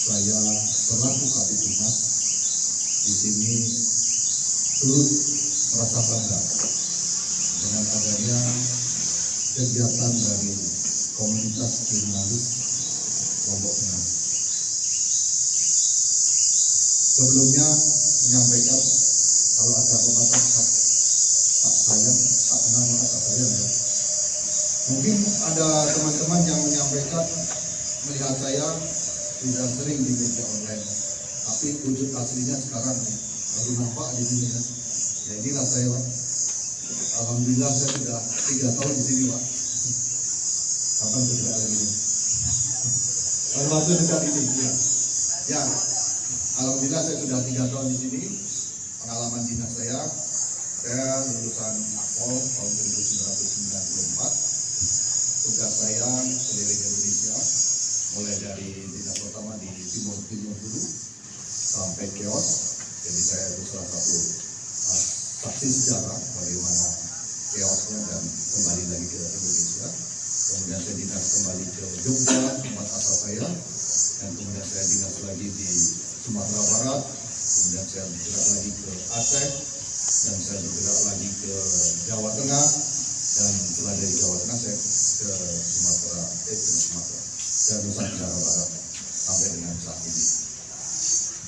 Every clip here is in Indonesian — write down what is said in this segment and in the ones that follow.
saya selaku Kapitumas di sini turut merasa bangga dengan adanya kegiatan dari komunitas jurnalis Lombok Tengah. Sebelumnya menyampaikan kalau ada pepatah tak sayang, tak kenal maka tak sayang ya. Mungkin ada teman-teman yang menyampaikan melihat saya sudah sering di media online, tapi wujud aslinya sekarang baru nampak di sini ya. Ya inilah saya Pak. Alhamdulillah saya sudah 3 tahun di sini Pak. Kapan kerja lagi ini? Waktu dekat ini ya. Ya, alhamdulillah saya sudah 3 tahun di sini. Pengalaman dinas saya lulusan Akpol tahun 1994. Tugas saya keliling Indonesia, mulai dari dinas pertama di Timur dulu sampai Kios. Jadi saya itu salah satu saksi sejarah bagaimana Kiosnya dan kembali lagi ke Indonesia. Kemudian saya dinas kembali ke Jogja, tempat asal saya, dan kemudian saya dinas lagi di Sumatera Barat. Kemudian saya bergerak lagi ke Aceh, dan saya bergerak lagi ke Jawa Tengah, dan setelah dari Jawa Tengah saya ke Sumatera dan Nusa Tenggara Barat sampai dengan saat ini.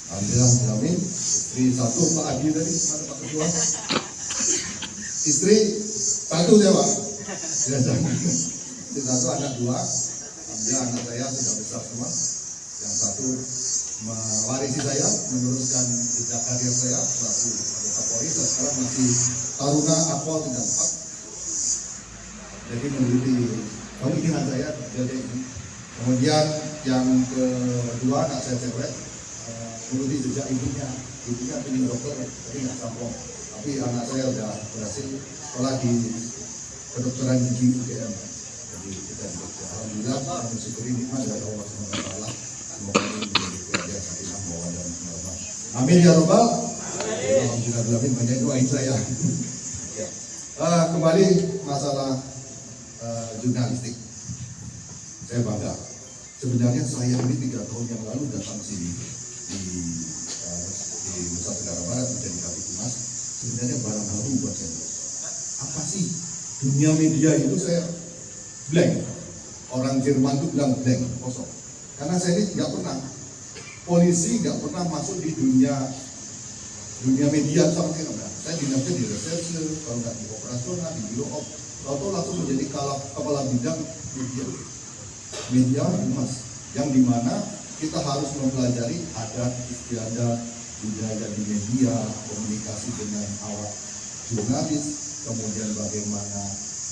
Alhamdulillah, amin. Istri satu Pak Adi tadi, mana Pak Ketua? Istri satu ya Pak. Istri satu, anak 2. Alhamdulillah anak saya sudah besar semua. Yang satu mewarisi saya, meneruskan jejak karir saya selaku anggota Polri. Sekarang masih taruna Akpol 34. Jadi mengikuti kemungkinan saya jadi ini. Kemudian yang kedua anak saya cewek mengikuti jejak ibunya pengen dokter tapi nggak sambung. Tapi anak saya udah berhasil sekolah di kedokteran gigi UGM. Jadi kita alhamdulillah bersyukuri nikmat dari Allah SWT. Semoga ini menjadi keluarga sakinah mawaddah warahmah. Amin ya robbal. Alhamdulillah banyak doain saya. Kembali masalah jurnalistik, saya bangga. Sebenarnya saya ini 3 tahun yang lalu datang sini di Nusa Tenggara Barat menjadi Kapitumas. Sebenarnya barang baru buat saya. Apa sih dunia media itu? Saya blank. Orang Jerman itu bilang blank, kosong. Karena saya ini nggak pernah, polisi nggak pernah masuk di dunia media sama sekali. Saya dinasnya di reserse, kalau nggak di operasional, di biro op. Atau langsung menjadi kepala bidang media humas, yang dimana kita harus mempelajari adat istiadat budaya di media, komunikasi dengan awak jurnalis, kemudian bagaimana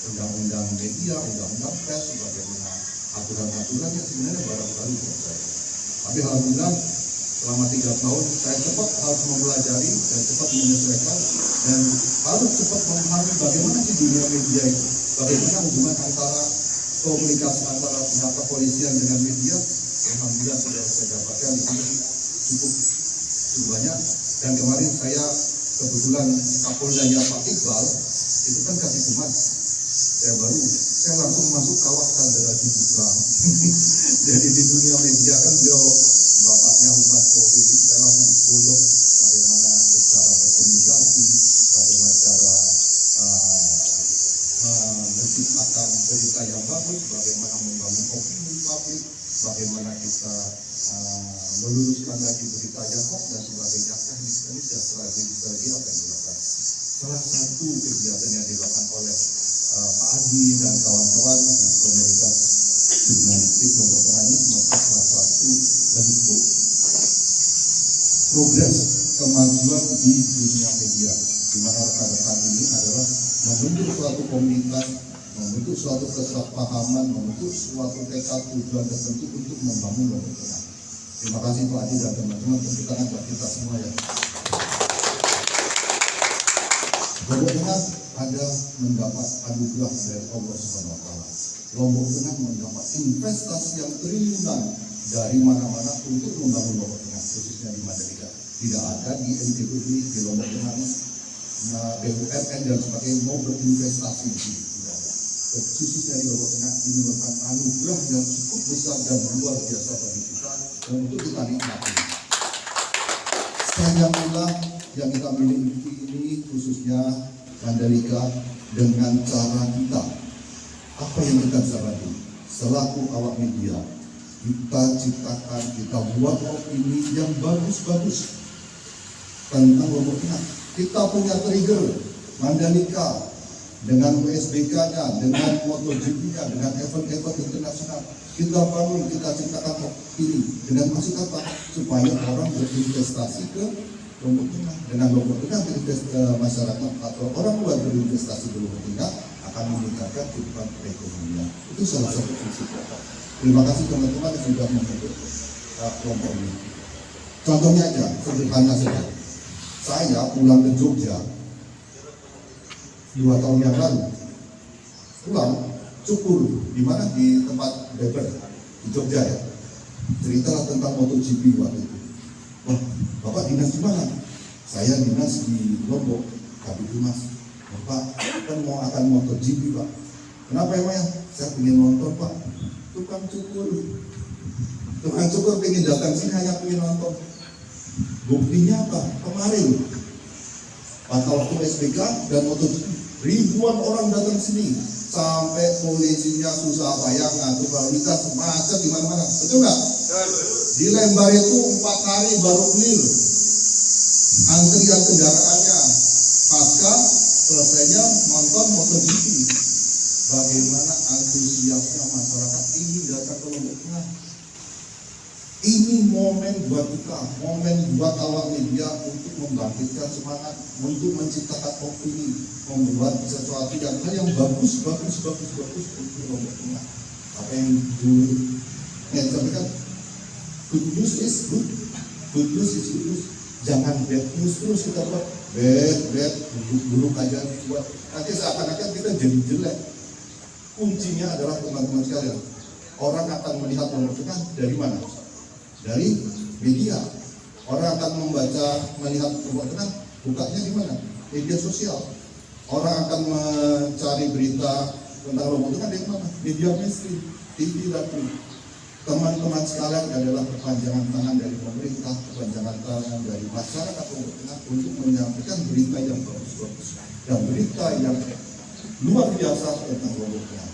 undang-undang media, undang-undang pers, bagaimana aturan-aturan yang sebenarnya barang-barang buat saya. Tapi alhamdulillah selama 3 tahun saya cepat harus mempelajari dan cepat menyesuaikan dan harus cepat memahami bagaimana sih dunia media itu, bagaimana hubungan antara komunikasi antara pihak kepolisian dengan media. Alhamdulillah sudah saya dapatkan di sini cukup banyak. Dan kemarin saya kebetulan Kapoldanya Pak Iqbal itu kan Kapitumas, saya langsung masuk kawasan daerah dibuka. Jadi di dunia media kan beliau bapaknya umat Polri, saya langsung dikodok bagaimana cara berkomunikasi, bagaimana cara menciptakan berita yang bagus, bagaimana membangun opini publik, bagaimana kita meluruskan lagi berita yang hoax dan sebagainya. Ini sudah strategi apa yang dilakukan. Salah satu kegiatan yang dilakukan oleh Pak Adi dan kawan-kawan di komunitas jurnalistik Lombok Tengah ini sebagai salah satu bentuk progres kemajuan di dunia media, di mana rekan-rekan ini adalah membentuk suatu komunitas, membentuk suatu kesepahaman, membentuk suatu tekad tujuan tertentu untuk membangun Lombok Tengah. Terima kasih Pak Adi dan teman-teman, tepuk tangan buat kita semua ya. Lombok Tengah ada mendapat anugerah dari Allah SWT. Lombok Tengah mendapat investasi yang triliunan dari mana-mana untuk membangun Lombok Tengah, khususnya di Mandalika. Tidak ada di NTB di Lombok Tengah, BUMN dan sebagainya mau berinvestasi di sini. Khususnya di Lombok Tengah ini merupakan anugerah yang cukup besar dan luar biasa bagi kita. dan untuk kita nikmati. Sayangnya yang kita miliki ini khususnya Mandalika dengan cara kita. Apa yang kita bisa bantu? Selaku awak media, kita ciptakan, kita buat opini yang bagus-bagus tentang Lombok Tengah. Kita punya trigger Mandalika dengan USBK-nya, dengan MotoGP-nya, dengan event-event internasional. Kita bangun, kita ciptakan opini dengan maksud apa? Supaya orang berinvestasi ke Lombok Tengah. Dengan Lombok Tengah masyarakat atau orang luar berinvestasi ke Lombok Tengah akan meningkatkan kehidupan perekonomian. Itu salah satu prinsip. Terima kasih teman-teman yang sudah membentuk kelompok ini. Contohnya aja, sederhana saja. Saya pulang ke Jogja 2 tahun yang lalu, pulang cukur di mana, di tempat barber di Jogja ya. Ceritalah tentang MotoGP waktu itu. Wah, Bapak dinas di mana? Saya dinas di Lombok, Kabid Humas. Bapak kan mau akan MotoGP Pak. Kenapa emangnya? Saya ingin nonton Pak. Tukang cukur pengen datang sini hanya pengen nonton. Buktinya apa? Kemarin pada waktu SBK dan MotoGP, ribuan orang datang sini sampai polisinya susah payah ngatur lalu lintas macet di mana-mana. Betul nggak? Di Lembar itu 4 hari baru clear antrian kendaraannya. Pasca selesainya nonton MotoGP, bagaimana antusiasnya masyarakat ini datang ke Lombok Tengah. Ini momen buat kita, momen buat awak media untuk membangkitkan semangat, untuk menciptakan opini, membuat sesuatu yang bagus untuk Lombok Tengah. Apa yang dulu yang sampaikan, good news is good, good news is good news. Jangan bad news terus kita buat, bad, buruk aja buat. Nanti seakan-akan kita jadi jelek. Kuncinya adalah teman-teman sekalian, orang akan melihat Lombok Tengah dari mana? Dari media. Orang akan melihat Lombok Tengah, bukanya di mana? Media sosial. Orang akan mencari berita tentang Lombok Tengah dari mana? Media mainstream, TV, radio. Teman-teman sekalian adalah perpanjangan tangan dari pemerintah, perpanjangan tangan dari masyarakat Lombok Tengah untuk menyampaikan berita yang bagus-bagus dan berita yang luar biasa tentang Lombok Tengah.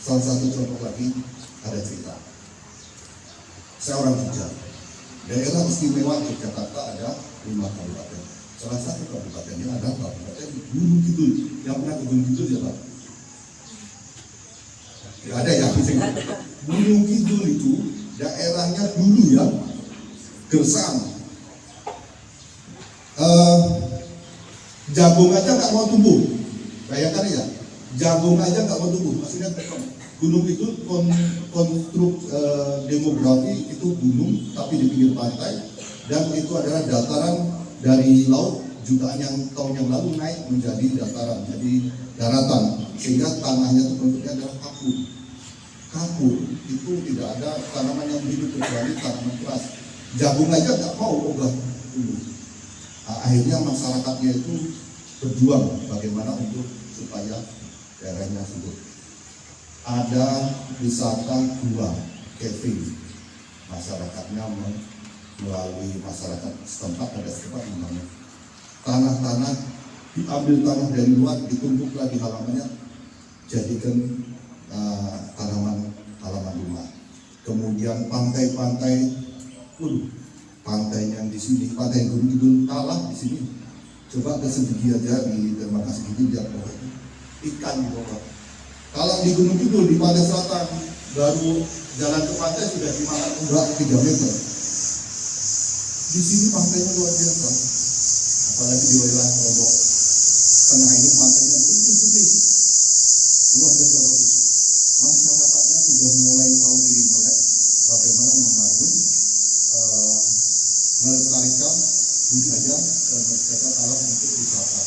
Salah satu contoh lagi, ada cerita. Saya orang Jogja. Daerah istimewa Yogyakarta ada 5 kabupaten. Salah satu kabupatennya ada Kabupaten Gunung Kidul. Yang pernah ke Gunung Kidul siapa? Tidak ada ya. Gunung Kidul itu daerahnya dulu ya, gersang. Jagung aja nggak mau tumbuh. Bayangkan ya, jagung aja nggak mau tumbuh. Maksudnya gunung itu konstruk demografi itu gunung tapi di pinggir pantai, dan itu adalah dataran dari laut jutaan tahun yang lalu naik menjadi dataran, jadi daratan, sehingga tanahnya itu bentuknya adalah kapur. Kapur itu tidak ada tanaman yang hidup kecuali tanaman keras. Jagung aja nggak mau ogah tumbuh. Akhirnya masyarakatnya itu berjuang bagaimana untuk supaya daerahnya subur. Ada wisata gua camping, masyarakatnya melalui masyarakat setempat membangun tanah-tanah, diambil tanah dari luar, ditumpuklah di halamannya, jadikan tanaman halaman rumah. Kemudian pantai-pantai, pantai yang di sini, pantai Gunung Kidul kalah di sini. Coba ke sedikit aja di Dermaga Segiti, lihat bawah itu ikan di bawah. Kalau di Gunung Kidul, di pantai selatan, baru jalan ke pantai sudah dimakan urat 3 meter. Di sini pantainya luar biasa, apalagi di wilayah Lombok Tengah ini pantainya gede-gede, luar biasa bagus. Masyarakatnya sudah mulai tahu diri melek bagaimana membangun, melestarikan budaya dan melestarikan alam untuk wisata.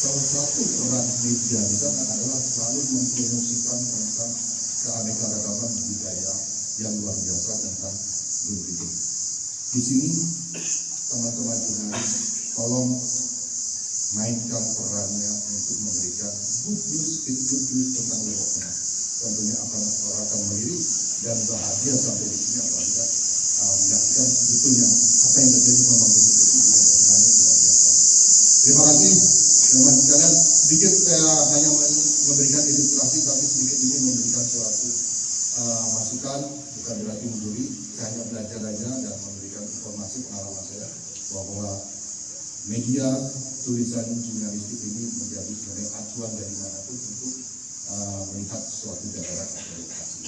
Salah satu peran media di sana adalah selalu mempromosikan tentang keanekaragaman budaya yang luar biasa tentang Gunung Kidul. Di sini teman-teman jurnalis, tolong mainkan perannya untuk memberikan good news tentang Lombok Tengah. tentunya akan melirik dan bahagia sampai di sini apabila menyaksikan betulnya apa yang terjadi memang betul-betul tidak berani luar biasa. Terima kasih teman-teman sekalian. Sedikit saya hanya memberikan ilustrasi, tapi sedikit ini memberikan suatu masukan, bukan berarti menjuri. Saya hanya belajar aja dan memberikan informasi pengalaman saya bahwa media tulisan jurnalistik ini menjadi sebagai acuan dari manapun untuk melihat suatu daerah atau lokasi.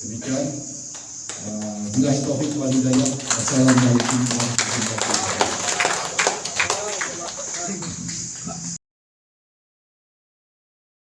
Demikian, bila taufik wal hidayah. Wassalamualaikum warahmatullahi wabarakatuh.